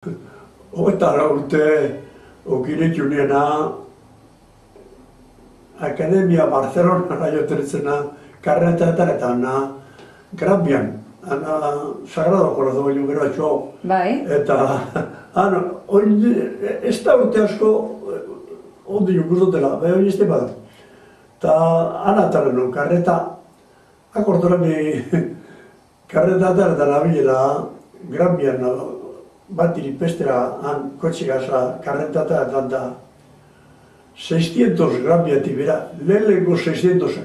Hogeita urte okiretu niena Akademia Barcelonara joaten karretetan eta Gran Bian, Sagrado Corazón baino geroatxo. Bai. Eta, ez da urte asko ondi jokuzotela, bai hori ez da bada. Eta, anataren non, karreta, akortorami karretatar eta nabilela Gran Bian, bat iripestera han kotxegasa karretata eta 600 Gran Biatik bera, lehenko 600.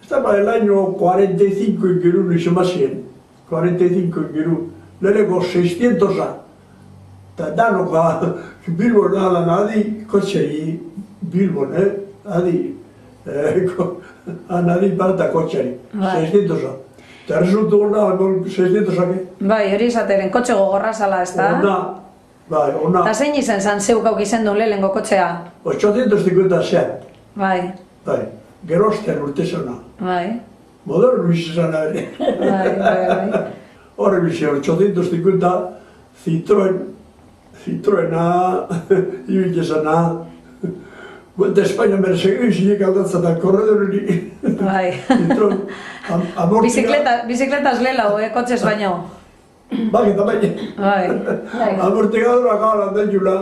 Estaba el año 45 inguru nizo mazien, 45 inguru, lehenko 600. Eta danoka Bilbon alan adi kotxeri, Bilbon, adi, adi barata kotxeri, 600. Eta resultu gona, 600-ake. Bai, hori izateren, kotxe gogorra zala, ez da? Bai, ona. Eta zein izan zan zeuk hauk izen duen lehenko kotxea? 857. Bai. Bai, gerozten urte zona. Bai. Moderno izan ere. Bai. Horre bizi, 850 Citroena, ibitezana. Guenta Espainia merezegidu izinek aldatzen da, korredoruri. Bai. Citroen, Bizikletaz lela, kotxez baino. Bai, eta baina. Bai. Amortigadora galan den jula,